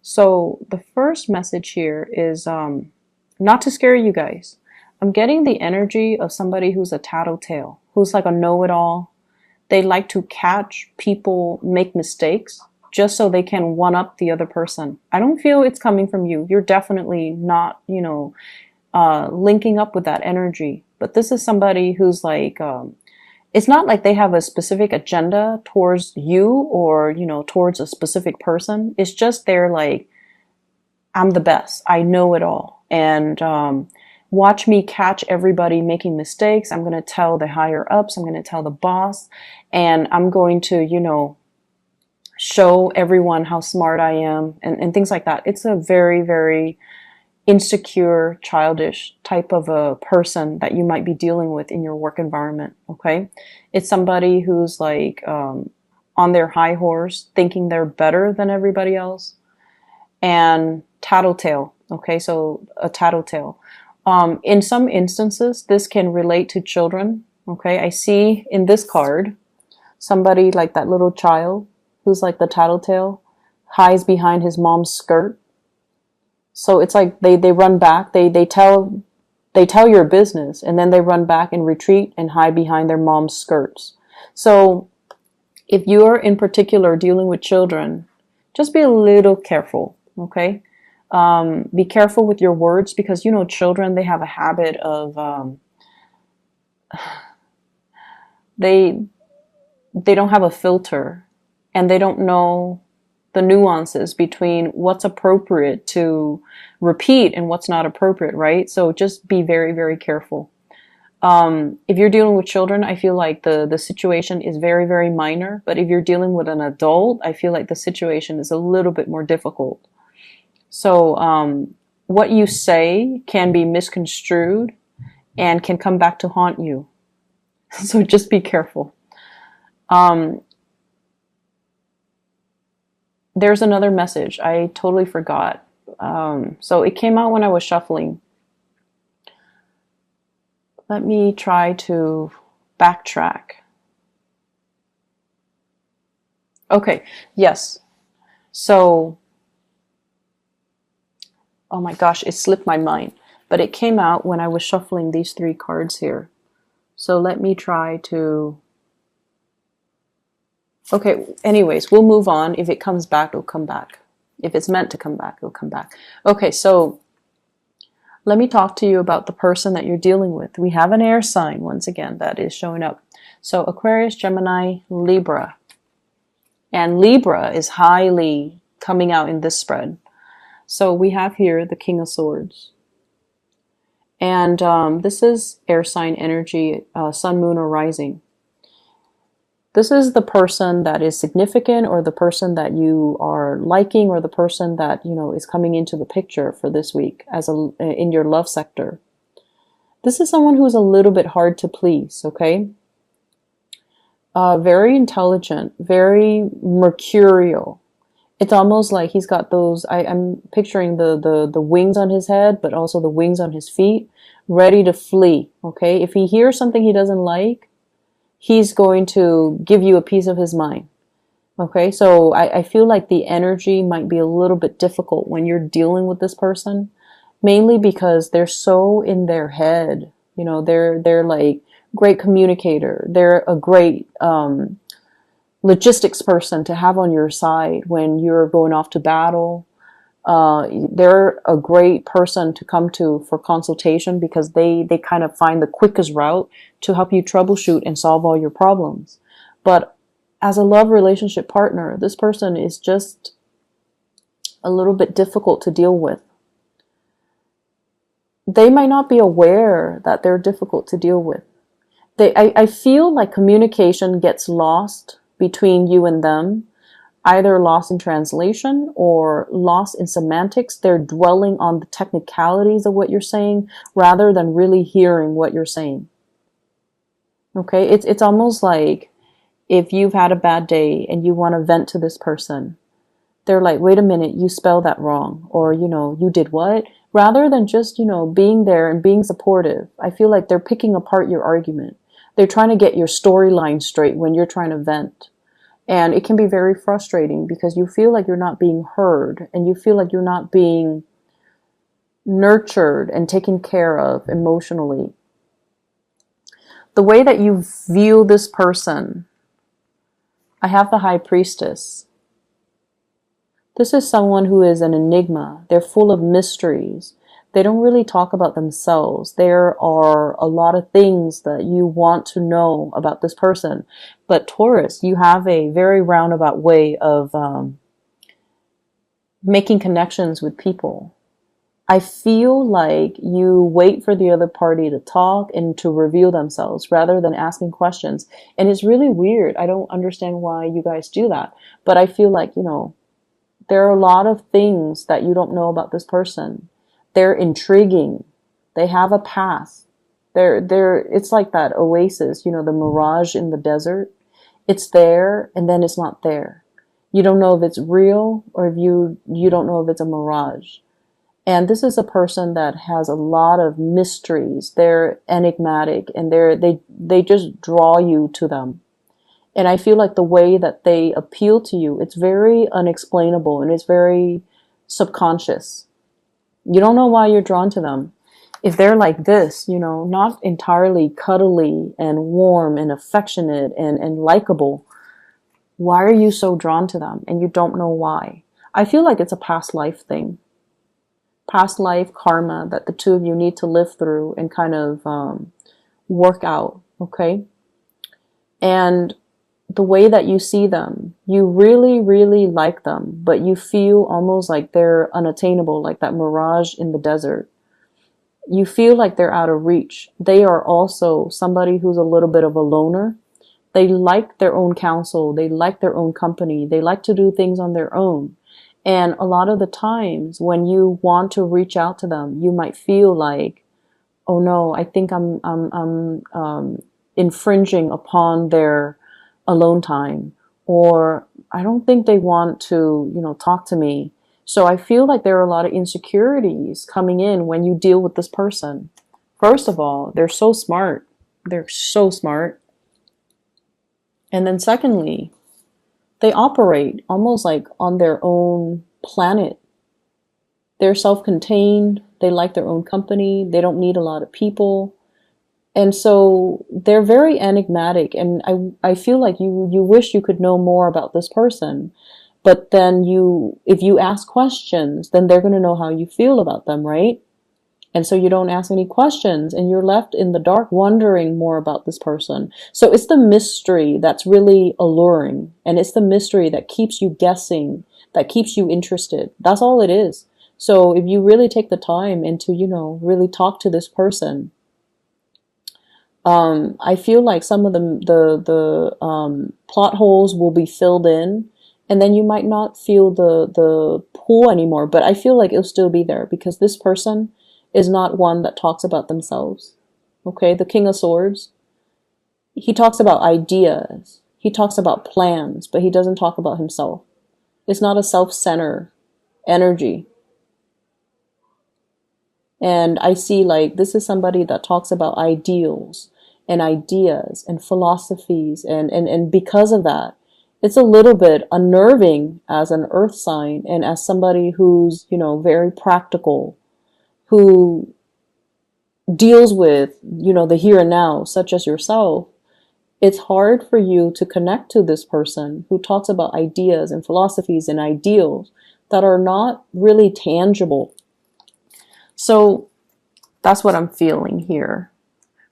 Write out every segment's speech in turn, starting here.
So the first message here is not to scare you guys. I'm getting the energy of somebody who's a tattletale, who's like a know-it-all. They like to catch people make mistakes just so they can one up the other person. I don't feel it's coming from you. You're definitely not, linking up with that energy. But this is somebody who's like, it's not like they have a specific agenda towards you or, towards a specific person. It's just they're like, I'm the best. I know it all. And watch me catch everybody making mistakes. I'm going to tell the higher ups. I'm going to tell the boss. And I'm going to, show everyone how smart I am and things like that. It's a very, very insecure, childish type of a person that you might be dealing with in your work environment. Okay. It's somebody who's like on their high horse, thinking they're better than everybody else. And tattletale. Okay. So a tattletale. In some instances, this can relate to children. Okay. I see in this card, somebody like that little child who's like the tattletale hides behind his mom's skirt. So it's like they run back, they tell your business, and then they run back and retreat and hide behind their mom's skirts. So if you're in particular dealing with children, just be a little careful, okay? Be careful with your words because, children, they have a habit of, they don't have a filter and they don't know the nuances between what's appropriate to repeat and what's not appropriate, right? So just be very, very careful. If you're dealing with children, I feel like the situation is very, very minor. But if you're dealing with an adult, I feel like the situation is a little bit more difficult. So what you say can be misconstrued and can come back to haunt you. So just be careful. There's another message. I totally forgot. So it came out when I was shuffling. Let me try to backtrack. Okay, yes. So, oh my gosh, it slipped my mind. But it came out when I was shuffling these three cards here. So let me try to... Okay, anyways, we'll move on. If it comes back, it'll come back. If it's meant to come back, it'll come back. Okay, so let me talk to you about the person that you're dealing with. We have an air sign, once again, that is showing up. So Aquarius, Gemini, Libra. And Libra is highly coming out in this spread. So we have here the King of Swords. And this is air sign energy, sun, moon, or rising. This is the person that is significant or the person that you are liking or the person that, is coming into the picture for this week in your love sector. This is someone who's a little bit hard to please, okay? Very intelligent, very mercurial. It's almost like he's got those, I'm picturing the wings on his head, but also the wings on his feet, ready to flee, okay? If he hears something he doesn't like, he's going to give you a piece of his mind. Okay, so I feel like the energy might be a little bit difficult when you're dealing with this person, mainly because they're so in their head. They're like great communicator. They're a great logistics person to have on your side when you're going off to battle. They're a great person to come to for consultation because they kind of find the quickest route to help you troubleshoot and solve all your problems. But as a love relationship partner, this person is just a little bit difficult to deal with. They might not be aware that they're difficult to deal with. I feel like communication gets lost between you and them. Either lost in translation or lost in semantics. They're dwelling on the technicalities of what you're saying rather than really hearing what you're saying. Okay, it's almost like if you've had a bad day and you want to vent to this person, they're like, wait a minute, you spelled that wrong, or you did what? Rather than just being there and being supportive, I feel like they're picking apart your argument. They're trying to get your storyline straight when you're trying to vent. And it can be very frustrating because you feel like you're not being heard and you feel like you're not being nurtured and taken care of emotionally. The way that you view this person, I have the High Priestess. This is someone who is an enigma. They're full of mysteries. They don't really talk about themselves. There are a lot of things that you want to know about this person. But Taurus, you have a very roundabout way of making connections with people. I feel like you wait for the other party to talk and to reveal themselves rather than asking questions. And it's really weird. I don't understand why you guys do that. But I feel like, there are a lot of things that you don't know about this person. They're intriguing. They have a past. It's like that oasis, the mirage in the desert. It's there and then it's not there. You don't know if it's real or if you don't know if it's a mirage. And this is a person that has a lot of mysteries. They're enigmatic and they just draw you to them. And I feel like the way that they appeal to you, it's very unexplainable and it's very subconscious. You don't know why you're drawn to them. If they're like this, not entirely cuddly and warm and affectionate and likable, why are you so drawn to them? And you don't know why. I feel like it's a past life thing. Past life karma that the two of you need to live through and kind of work out, okay? And the way that you see them, you really, really like them, but you feel almost like they're unattainable, like that mirage in the desert. You feel like they're out of reach. They are also somebody who's a little bit of a loner. They like their own counsel. They like their own company. They like to do things on their own. And a lot of the times when you want to reach out to them, you might feel like, oh no, I think I'm infringing upon their alone time, or I don't think they want to, talk to me. So I feel like there are a lot of insecurities coming in when you deal with this person. First of all, they're so smart. They're so smart. And then secondly, they operate almost like on their own planet. They're self-contained. They like their own company. They don't need a lot of people. And so they're very enigmatic. And I feel like you wish you could know more about this person. But then if you ask questions, then they're going to know how you feel about them, right? And so you don't ask any questions and you're left in the dark wondering more about this person. So it's the mystery that's really alluring. And it's the mystery that keeps you guessing, that keeps you interested. That's all it is. So if you really take the time and to, really talk to this person, I feel like some of the plot holes will be filled in. And then you might not feel the pull anymore. But I feel like it'll still be there because this person is not one that talks about themselves. Okay, the King of Swords, he talks about ideas. He talks about plans, but he doesn't talk about himself. It's not a self-centered energy. And I see like this is somebody that talks about ideals and ideas and philosophies. And because of that, it's a little bit unnerving as an earth sign and as somebody who's, very practical, who deals with, the here and now, such as yourself. It's hard for you to connect to this person who talks about ideas and philosophies and ideals that are not really tangible. So that's what I'm feeling here.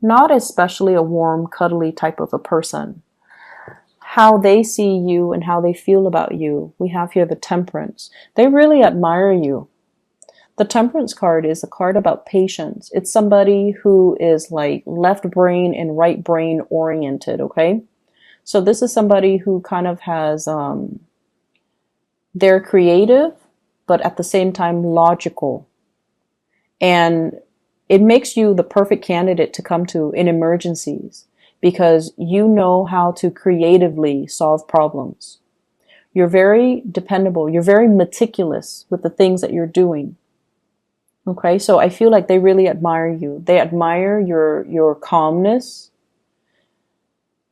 Not especially a warm, cuddly type of a person. How they see you and how they feel about you. We have here the Temperance. They really admire you. The Temperance card is a card about patience. It's somebody who is like left brain and right brain oriented, okay? So this is somebody who kind of has, they're creative, but at the same time logical. And it makes you the perfect candidate to come to in emergencies because you know how to creatively solve problems. You're very dependable. You're very meticulous with the things that you're doing. Okay, so I feel like they really admire you. They admire your calmness.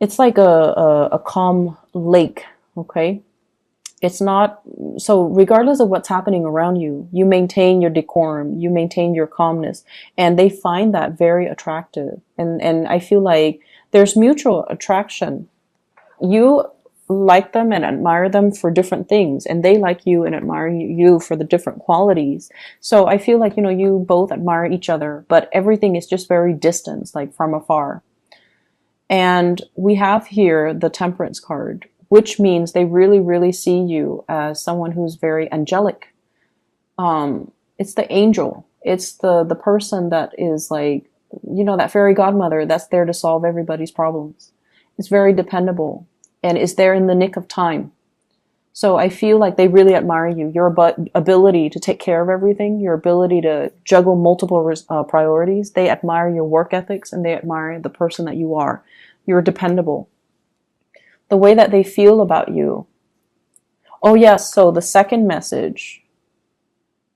It's like a calm lake, Okay. It's not, so regardless of what's happening around you, you maintain your decorum, you maintain your calmness, and they find that very attractive. And I feel like there's mutual attraction. You like them and admire them for different things, and they like you and admire you for the different qualities. So I feel like, you both admire each other, but everything is just very distant, like from afar. And we have here the Temperance card, which means they really, really see you as someone who's very angelic. It's the angel. It's the person that is like, that fairy godmother that's there to solve everybody's problems. It's very dependable and is there in the nick of time. So I feel like they really admire you. Your ability to take care of everything, your ability to juggle multiple priorities. They admire your work ethics and they admire the person that you are. You're dependable. The way that they feel about you. Oh yes, so the second message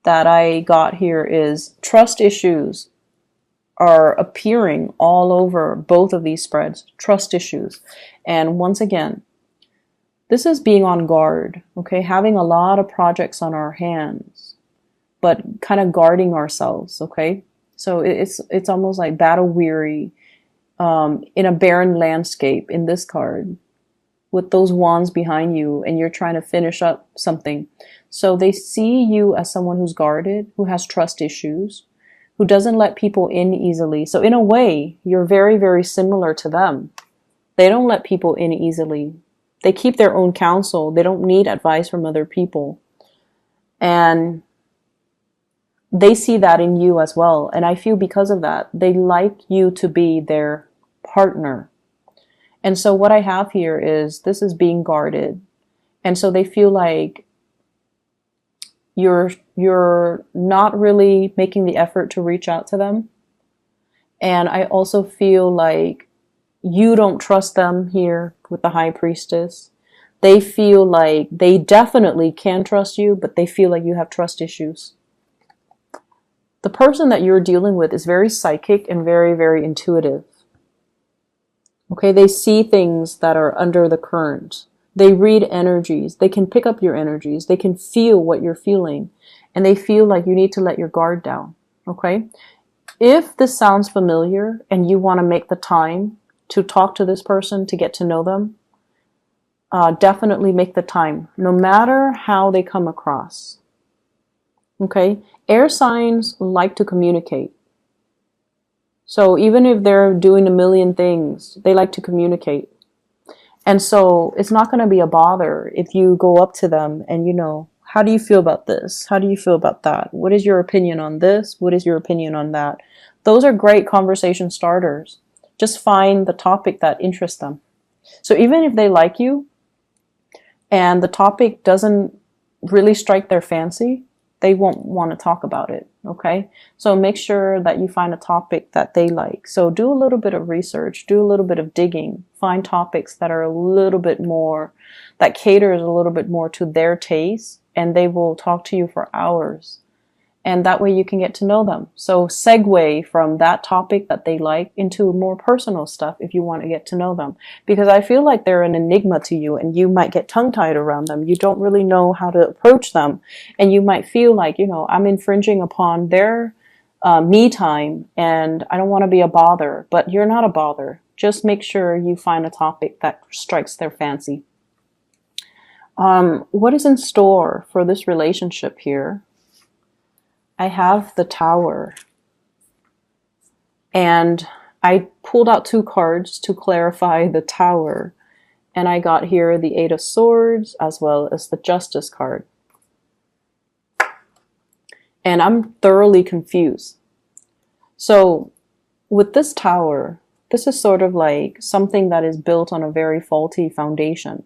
that I got here is trust issues are appearing all over both of these spreads. Trust issues. And once again, this is being on guard, okay? Having a lot of projects on our hands, but kind of guarding ourselves, okay? So it's almost like battle weary in a barren landscape in this card with those wands behind you and you're trying to finish up something. So they see you as someone who's guarded, who has trust issues, who doesn't let people in easily. So in a way, you're very, very similar to them. They don't let people in easily. They keep their own counsel. They don't need advice from other people. And they see that in you as well. And I feel because of that, they like you to be their partner. And so what I have here is this is being guarded. And so they feel like you're not really making the effort to reach out to them. And I also feel like you don't trust them here with the High Priestess. They feel like they definitely can trust you, but they feel like you have trust issues. The person that you're dealing with is very psychic and very, very intuitive. Okay, they see things that are under the current. They read energies. They can pick up your energies. They can feel what you're feeling. And they feel like you need to let your guard down. Okay? If this sounds familiar and you want to make the time to talk to this person, to get to know them, definitely make the time, no matter how they come across. Okay? Air signs like to communicate. So even if they're doing a million things, they like to communicate. And so it's not going to be a bother if you go up to them and, how do you feel about this? How do you feel about that? What is your opinion on this? What is your opinion on that? Those are great conversation starters. Just find the topic that interests them. So even if they like you and the topic doesn't really strike their fancy, they won't want to talk about it, okay? So make sure that you find a topic that they like. So do a little bit of research, do a little bit of digging, find topics that are a little bit more, that caters a little bit more to their taste, and they will talk to you for hours. And that way you can get to know them. So segue from that topic that they like into more personal stuff if you want to get to know them. Because I feel like they're an enigma to you and you might get tongue-tied around them. You don't really know how to approach them. And you might feel like, I'm infringing upon their me time and I don't want to be a bother. But you're not a bother. Just make sure you find a topic that strikes their fancy. What is in store for this relationship here? I have the Tower, and I pulled out 2 cards to clarify the Tower, and I got here the 8 of Swords as well as the Justice card. And I'm thoroughly confused. So with this Tower, this is sort of like something that is built on a very faulty foundation.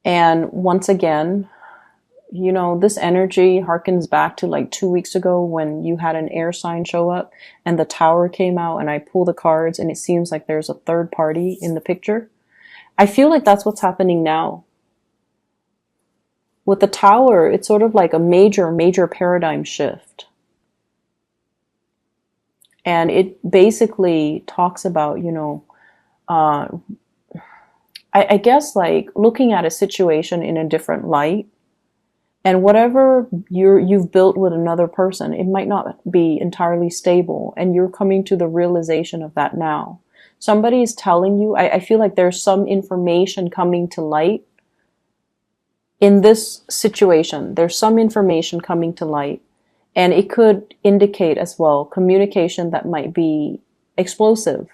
And once again, this energy harkens back to like 2 weeks ago when you had an air sign show up and the Tower came out and I pull the cards and it seems like there's a third party in the picture. I feel like that's what's happening now. With the Tower, it's sort of like a major, major paradigm shift. And it basically talks about, uh, I guess like looking at a situation in a different light. And whatever you've built with another person, it might not be entirely stable. And you're coming to the realization of that now. Somebody is telling you, I feel like there's some information coming to light in this situation. There's some information coming to light. And it could indicate as well communication that might be explosive.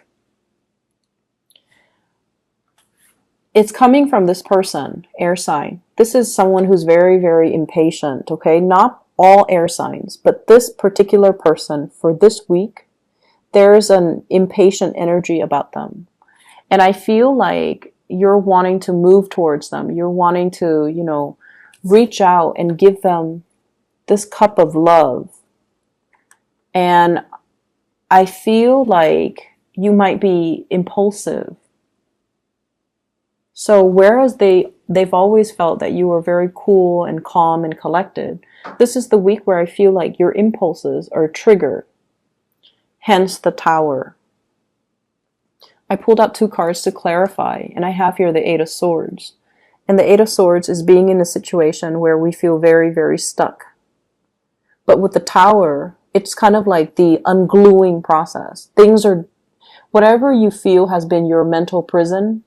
It's coming from this person, air sign. This is someone who's very, very impatient, okay? Not all air signs, but this particular person for this week, there's an impatient energy about them. And I feel like you're wanting to move towards them. You're wanting to, you know, reach out and give them this cup of love. And I feel like you might be impulsive. So whereas they've always felt that you were very cool and calm and collected, this is the week where I feel like your impulses are triggered. Hence the Tower. I pulled out 2 cards to clarify, and I have here the 8 of Swords. And the 8 of Swords is being in a situation where we feel very, very stuck. But with the Tower, it's kind of like the ungluing process. Things are, whatever you feel has been your mental prison,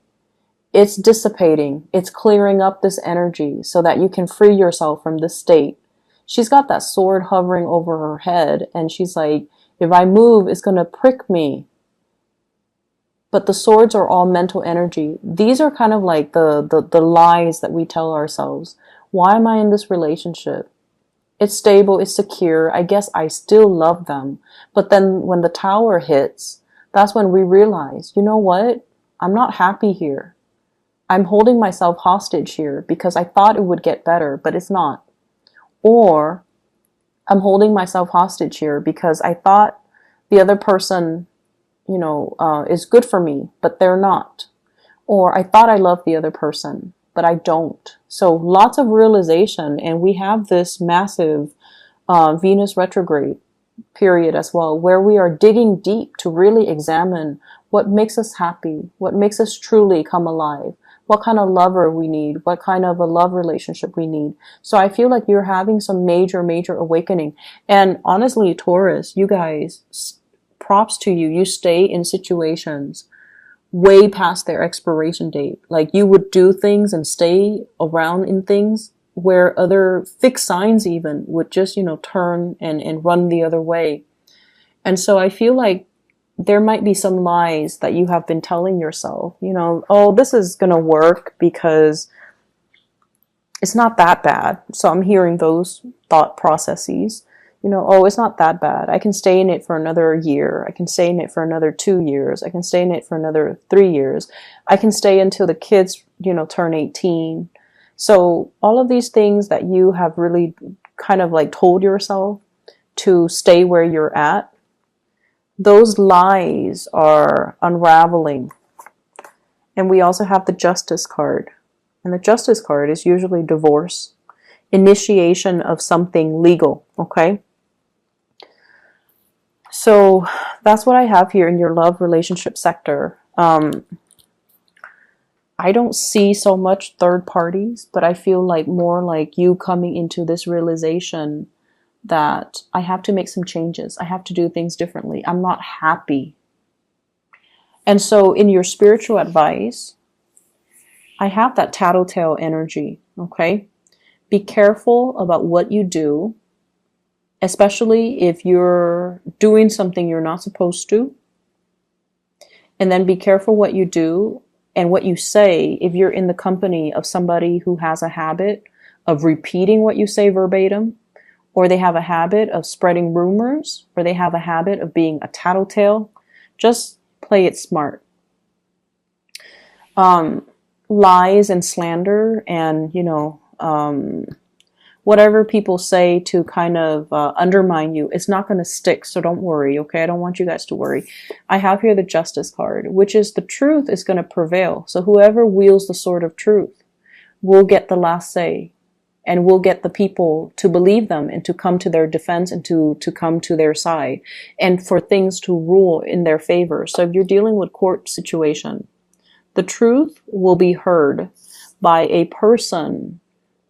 it's dissipating. It's clearing up this energy so that you can free yourself from this state. She's got that sword hovering over her head, and she's like, if I move, it's going to prick me. But the swords are all mental energy. These are kind of like the lies that we tell ourselves. Why am I in this relationship? It's stable, it's secure. I guess I still love them. But then when the Tower hits, that's when we realize, you know what? I'm not happy here. I'm holding myself hostage here because I thought it would get better, but it's not. Or I'm holding myself hostage here because I thought the other person, you know, is good for me, but they're not. Or I thought I loved the other person, but I don't. So lots of realization, and we have this massive Venus retrograde period as well, where we are digging deep to really examine what makes us happy, what makes us truly come alive, what kind of lover we need, what kind of a love relationship we need. So I feel like you're having some major, major awakening. And honestly, Taurus, you guys, props to you. You stay in situations way past their expiration date. Like you would do things and stay around in things where other fixed signs even would just, you know, turn and run the other way. And so I feel like there might be some lies that you have been telling yourself, you know, oh, this is going to work because it's not that bad. So I'm hearing those thought processes, you know, oh, it's not that bad. I can stay in it for another year. I can stay in it for another 2 years. I can stay in it for another 3 years. I can stay until the kids, you know, turn 18. So all of these things that you have really kind of like told yourself to stay where you're at, those lies are unraveling. And we also have the Justice card. And the Justice card is usually divorce, initiation of something legal, okay? So that's what I have here in your love relationship sector. I don't see so much third parties, but I feel like more like you coming into this realization that I have to make some changes. I have to do things differently. I'm not happy. And so in your spiritual advice, I have that tattletale energy, okay? Be careful about what you do, especially if you're doing something you're not supposed to. And then be careful what you do and what you say if you're in the company of somebody who has a habit of repeating what you say verbatim, or they have a habit of spreading rumors, or they have a habit of being a tattletale. Just play it smart. Lies and slander and, you know, whatever people say to kind of undermine you, it's not going to stick, so don't worry, okay? I don't want you guys to worry. I have here the Justice card, which is the truth is going to prevail. So whoever wields the sword of truth will get the last say, and will get the people to believe them and to come to their defense and to come to their side, and for things to rule in their favor. So if you're dealing with court situation, The truth will be heard by a person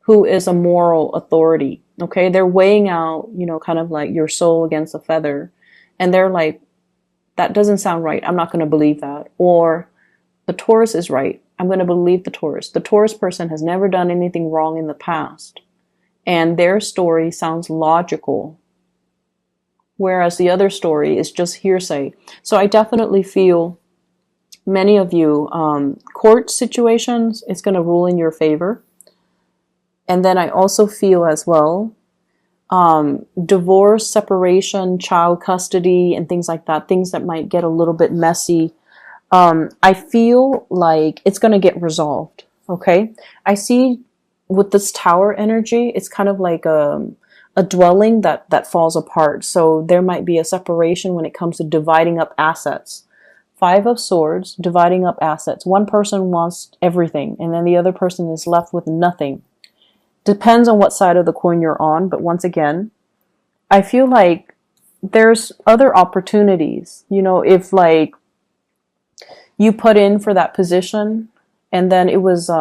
who is a moral authority. Okay, they're weighing out, you know, kind of like your soul against a feather, and they're like, that doesn't sound right. I'm not going to believe that. Or the Taurus is right. I'm going to believe the Taurus. The Taurus person has never done anything wrong in the past, and their story sounds logical, whereas the other story is just hearsay. So I definitely feel many of you, court situations, it's going to rule in your favor. And then I also feel as well, divorce, separation, child custody, and things like that, things that might get a little bit messy. I feel like it's going to get resolved. Okay. I see with this tower energy, it's kind of like a dwelling that falls apart. So there might be a separation when it comes to dividing up assets. 5 of Swords, dividing up assets. One person wants everything, and then the other person is left with nothing. Depends on what side of the coin you're on, but once again, I feel like there's other opportunities. You know, if like you put in for that position and then it was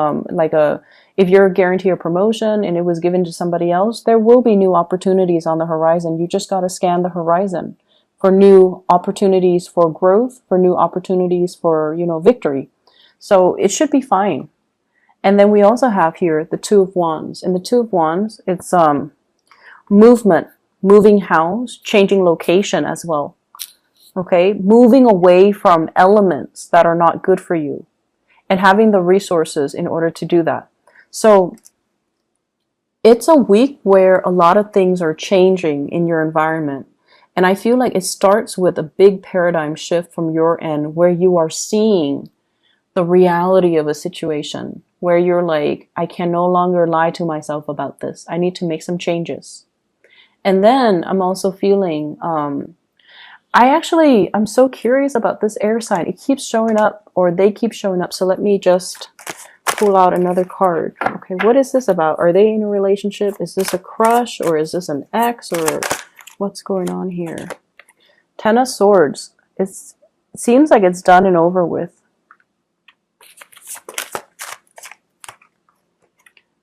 if you're guaranteed a promotion and it was given to somebody else, there will be new opportunities on the horizon. You just got to scan the horizon for new opportunities for growth, for new opportunities for, you know, victory. So it should be fine. And then we also have here the Two of Wands. And the Two of Wands, it's movement, moving house, changing location as well. Okay, moving away from elements that are not good for you and having the resources in order to do that. So it's a week where a lot of things are changing in your environment. And I feel like it starts with a big paradigm shift from your end where you are seeing the reality of a situation, where you're like, I can no longer lie to myself about this. I need to make some changes. And then I'm also feeling, I'm so curious about this air sign. It keeps showing up, or they keep showing up. So let me just pull out another card. Okay, what is this about? Are they in a relationship? Is this a crush, or is this an ex, or what's going on here? 10 of Swords. It seems like it's done and over with.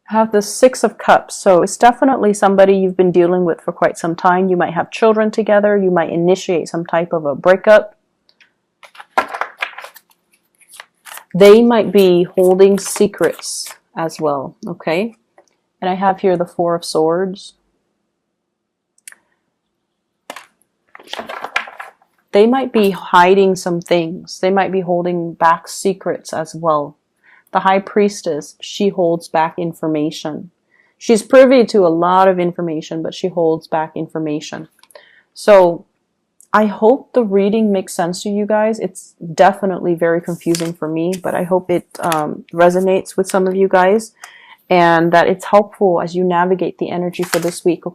Have the 6 of Cups. So it's definitely somebody you've been dealing with for quite some time. You might have children together. You might initiate some type of a breakup. They might be holding secrets as well. Okay. And I have here the 4 of Swords. They might be hiding some things. They might be holding back secrets as well. The High Priestess, she holds back information. She's privy to a lot of information, but she holds back information. So I hope the reading makes sense to you guys. It's definitely very confusing for me, but I hope it resonates with some of you guys and that it's helpful as you navigate the energy for this week. Okay?